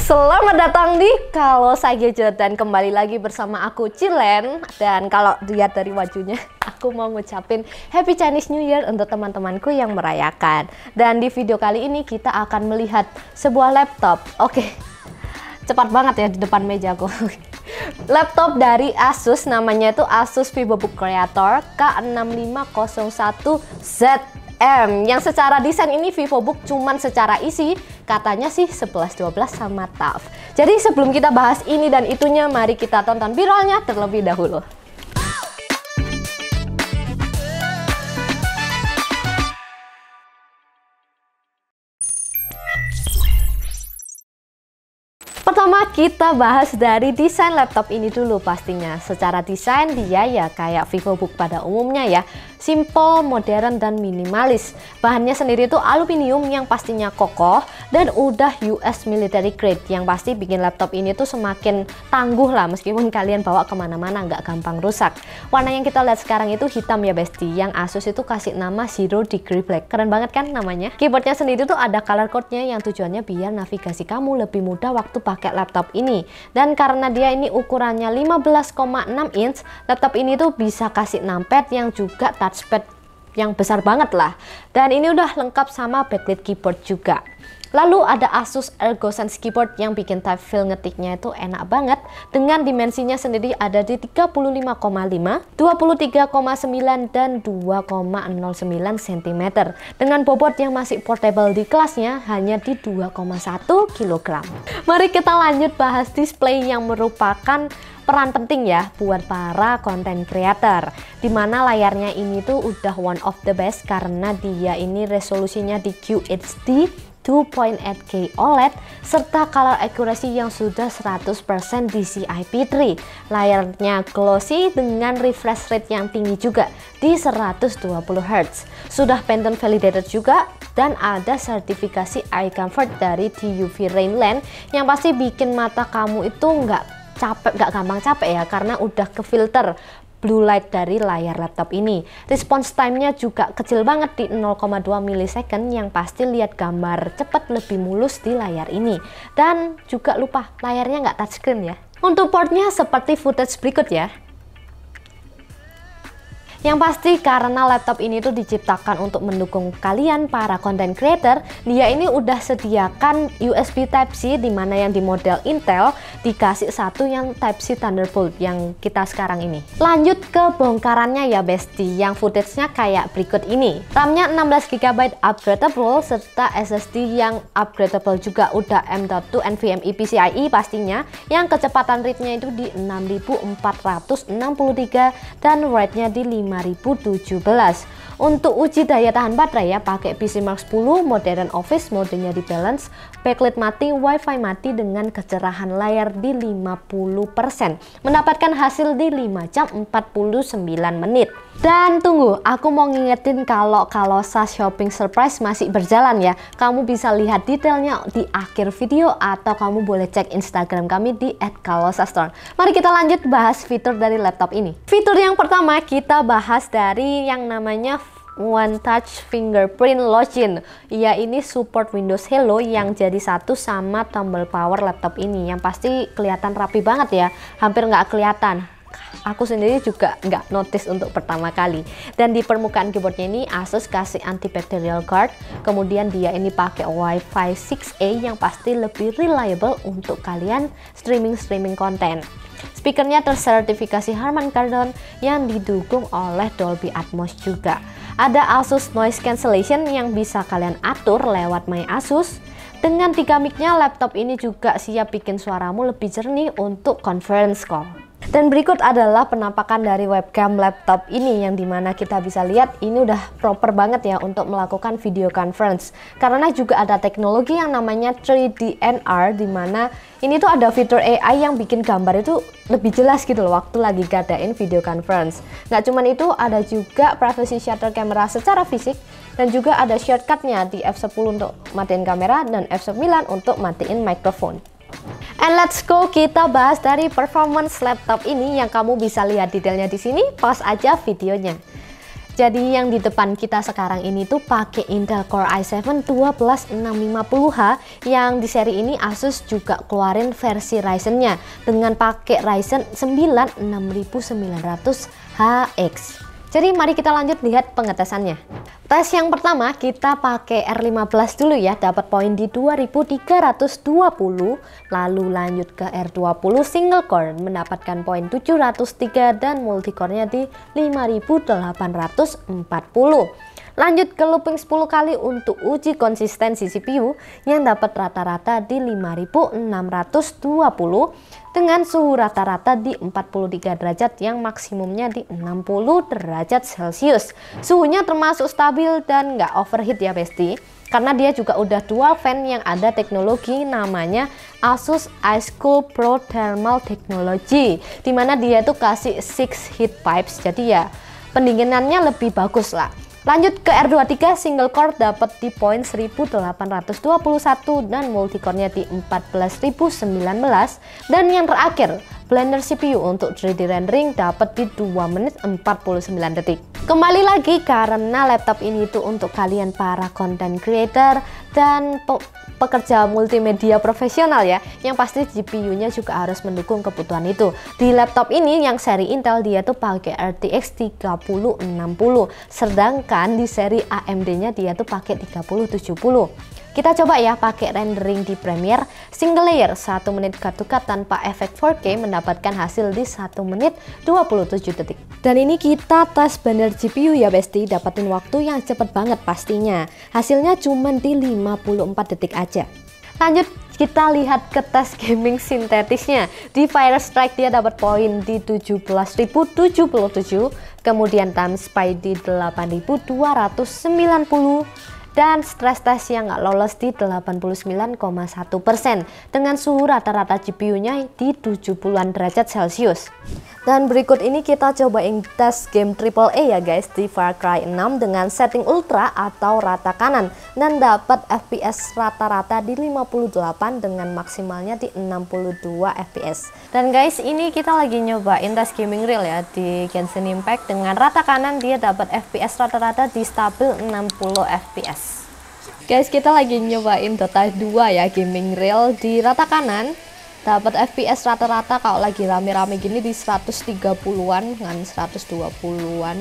Selamat datang di Kalosa Gadget dan kembali lagi bersama aku Cilen. Dan kalau dilihat dari wajunya, aku mau ngucapin Happy Chinese New Year untuk teman-temanku yang merayakan. Dan di video kali ini kita akan melihat sebuah laptop. Oke, cepat banget ya di depan mejaku. Laptop dari Asus, namanya itu Asus VivoBook Creator K6501ZM. Yang secara desain ini VivoBook, cuman secara isi katanya sih 11-12 sama TUF. Jadi sebelum kita bahas ini dan itunya, mari kita tonton viralnya terlebih dahulu. Pertama kita bahas dari desain laptop ini dulu pastinya. Secara desain dia ya kayak VivoBook pada umumnya ya. Simple, modern, dan minimalis. Bahannya sendiri itu aluminium yang pastinya kokoh dan udah US military grade, yang pasti bikin laptop ini tuh semakin tangguh lah meskipun kalian bawa kemana-mana nggak gampang rusak. Warna yang kita lihat sekarang itu hitam ya besti, yang Asus itu kasih nama Zero Degree Black. Keren banget kan namanya? Keyboardnya sendiri tuh ada color code-nya yang tujuannya biar navigasi kamu lebih mudah waktu pakai laptop ini. Dan karena dia ini ukurannya 15,6 inch, laptop ini tuh bisa kasih numpad yang juga touchpad yang besar banget lah. Dan ini udah lengkap sama backlit keyboard juga. Lalu ada Asus ErgoSense keyboard yang bikin type feel ngetiknya itu enak banget. Dengan dimensinya sendiri ada di 35,5, 23,9, dan 2,09 cm. Dengan bobot yang masih portable di kelasnya hanya di 2,1 kg. Mari kita lanjut bahas display yang merupakan peran penting ya buat para content creator, dimana layarnya ini tuh udah one of the best karena dia ini resolusinya di QHD 2.8K OLED serta color accuracy yang sudah 100% DCI-P3. Layarnya glossy dengan refresh rate yang tinggi juga di 120 Hz. Sudah Pantone validated juga dan ada sertifikasi eye comfort dari TUV Rainland yang pasti bikin mata kamu itu nggak gampang capek ya, karena udah ke filter blue light dari layar laptop ini. Response time-nya juga kecil banget di 0,2 milisecond, yang pasti lihat gambar cepet lebih mulus di layar ini. Dan juga lupa layarnya nggak touchscreen ya. Untuk portnya seperti footage berikut ya. Yang pasti karena laptop ini tuh diciptakan untuk mendukung kalian para content creator, dia ini udah sediakan USB Type-C, dimana yang di model Intel dikasih satu yang Type-C Thunderbolt yang kita sekarang ini. Lanjut ke bongkarannya ya besti, yang footage-nya kayak berikut ini. RAM-nya 16GB upgradable serta SSD yang upgradable juga, udah M.2 NVMe PCIe pastinya, yang kecepatan read-nya itu di 6463 dan write-nya di 5017. Untuk uji daya tahan baterai ya, pakai PC Mark 10, modern office, modenya di balance, backlit mati, wifi mati dengan kecerahan layar di 50%. Mendapatkan hasil di 5 jam 49 menit. Dan tunggu, aku mau ngingetin kalau Kalosa Shopping Surprise masih berjalan ya. Kamu bisa lihat detailnya di akhir video atau kamu boleh cek Instagram kami di @kalosastore. Mari kita lanjut bahas fitur dari laptop ini. Fitur yang pertama kita bahas dari yang namanya One Touch Fingerprint Login. Ya, ini support Windows Hello yang jadi satu sama tombol power laptop ini, yang pasti kelihatan rapi banget ya, hampir nggak kelihatan. Aku sendiri juga nggak notice untuk pertama kali. Dan di permukaan keyboardnya ini Asus kasih antibacterial guard, kemudian dia ini pakai Wi-Fi 6E yang pasti lebih reliable untuk kalian streaming konten. Speakernya tersertifikasi Harman Kardon yang didukung oleh Dolby Atmos juga. Ada Asus Noise Cancellation yang bisa kalian atur lewat My Asus. Dengan 3 mic-nya, laptop ini juga siap bikin suaramu lebih jernih untuk conference call. Dan berikut adalah penampakan dari webcam laptop ini, yang dimana kita bisa lihat ini udah proper banget ya untuk melakukan video conference, karena juga ada teknologi yang namanya 3D NR, dimana ini tuh ada fitur AI yang bikin gambar itu lebih jelas gitu loh waktu lagi ngadain video conference. Nggak cuman itu, ada juga privacy shutter camera secara fisik, dan juga ada shortcutnya di F10 untuk matiin kamera dan F9 untuk matiin mikrofon. And let's go, kita bahas dari performance laptop ini yang kamu bisa lihat detailnya di sini. Pause aja videonya. Jadi yang di depan kita sekarang ini tuh pakai Intel Core i7 12650H, yang di seri ini Asus juga keluarin versi Ryzen-nya dengan pakai Ryzen 9 6900HX. Jadi mari kita lanjut lihat pengetesannya. Tes yang pertama kita pakai R15 dulu ya, dapat poin di 2320, lalu lanjut ke R20 single core mendapatkan poin 703 dan multicore-nya di 5840. Lanjut ke looping 10 kali untuk uji konsistensi CPU yang dapat rata-rata di 5620 dengan suhu rata-rata di 43 derajat yang maksimumnya di 60 derajat Celcius. Suhunya termasuk stabil dan nggak overheat ya besti, karena dia juga udah dual fan yang ada teknologi namanya Asus iCool Pro Thermal Technology, dimana dia tuh kasih 6 heat pipes, jadi ya pendinginannya lebih bagus lah. Lanjut ke R23 single core dapat di poin 1821 dan multicore-nya di 14019, dan yang terakhir Blender CPU untuk 3D rendering dapat di 2 menit 49 detik. Kembali lagi karena laptop ini tuh untuk kalian para content creator dan pekerja multimedia profesional ya, yang pasti GPU-nya juga harus mendukung kebutuhan itu. Di laptop ini yang seri Intel dia tuh pakai RTX 3060, sedangkan di seri AMD-nya dia tuh pakai 3070. Kita coba ya pakai rendering di Premiere single layer 1 menit cut-to-cut tanpa efek 4K mendapatkan hasil di 1 menit 27 detik. Dan ini kita tes Blender GPU ya besti, dapatin waktu yang cepet banget pastinya. Hasilnya cuma di 54 detik aja. Lanjut kita lihat ke tes gaming sintetisnya. Di Firestrike dia dapat poin di 17.077, kemudian time spy di 8.290, dan stress test yang nggak lolos di 89,1% dengan suhu rata-rata GPU-nya di 70-an derajat Celcius. Dan berikut ini kita cobain tes game AAA ya guys di Far Cry 6 dengan setting ultra atau rata kanan dan dapat FPS rata-rata di 58 dengan maksimalnya di 62 FPS. Dan guys, ini kita lagi nyobain tes gaming real ya di Genshin Impact dengan rata kanan, dia dapat FPS rata-rata di stabil 60 FPS. Guys, kita lagi nyobain Dota 2 ya gaming real di rata kanan, dapat FPS rata-rata kalau lagi rame-rame gini di 130-an dengan 120-an,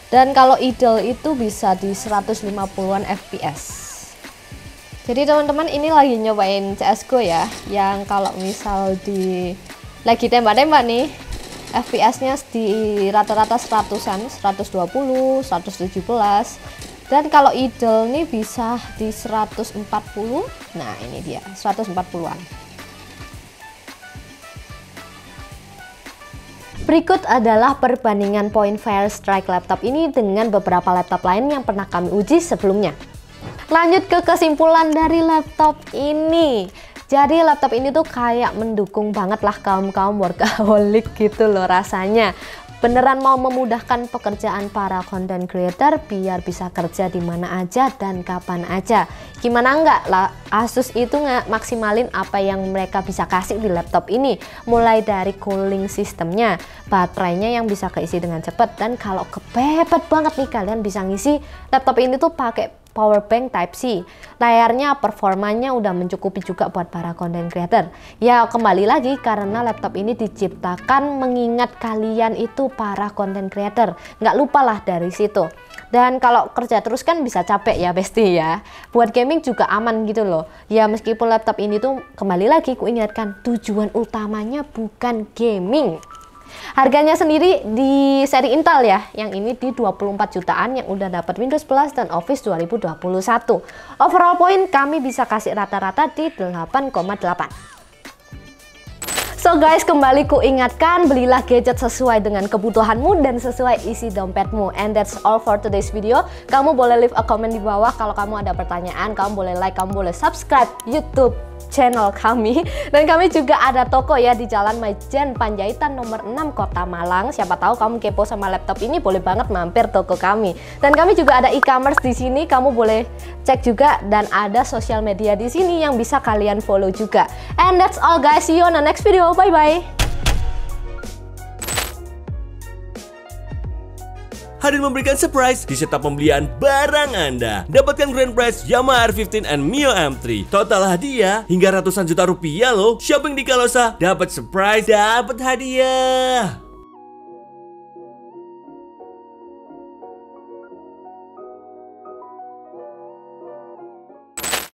dan kalau idle itu bisa di 150-an FPS. Jadi teman-teman, ini lagi nyobain CSGO ya, yang kalau misal di lagi tembak-tembak nih FPS-nya di rata-rata 100-an, 120, 117. Dan kalau idle nih bisa di 140. Nah ini dia 140-an. Berikut adalah perbandingan poin Firestrike laptop ini dengan beberapa laptop lain yang pernah kami uji sebelumnya. Lanjut ke kesimpulan dari laptop ini. Jadi laptop ini tuh kayak mendukung banget lah kaum-kaum workaholic gitu loh rasanya. Beneran mau memudahkan pekerjaan para content creator biar bisa kerja di mana aja dan kapan aja. Gimana enggak lah, Asus itu nggak maksimalin apa yang mereka bisa kasih di laptop ini. Mulai dari cooling sistemnya, baterainya yang bisa keisi dengan cepat, dan kalau kepepet banget nih kalian bisa ngisi laptop ini tuh pakai power bank Type-C. Layarnya, performanya udah mencukupi juga buat para content creator. Ya kembali lagi karena laptop ini diciptakan mengingat kalian itu para content creator. Nggak lupalah dari situ. Dan kalau kerja terus kan bisa capek ya besti ya. Buat gaming juga aman gitu loh. Ya meskipun laptop ini tuh kembali lagi kuingatkan tujuan utamanya bukan gaming. Harganya sendiri di seri Intel ya, yang ini di 24 jutaan yang udah dapat Windows Plus dan Office 2021. Overall point kami bisa kasih rata-rata di 8,8. So guys, kembali ku ingatkan, belilah gadget sesuai dengan kebutuhanmu dan sesuai isi dompetmu. And that's all for today's video. Kamu boleh leave a comment di bawah kalau kamu ada pertanyaan, kamu boleh like, kamu boleh subscribe YouTube channel kami. Dan kami juga ada toko ya di Jalan Majen Panjaitan nomor 6 Kota Malang. Siapa tahu kamu kepo sama laptop ini, boleh banget mampir toko kami. Dan kami juga ada e-commerce di sini, kamu boleh cek juga, dan ada sosial media di sini yang bisa kalian follow juga. And that's all guys, see you on the next video. Bye bye. hadir memberikan surprise di setiap pembelian barang Anda. Dapatkan grand prize Yamaha R15 and Mio M3. Total hadiah hingga ratusan juta rupiah loh. Shopping di Kalosa dapat surprise, dapat hadiah.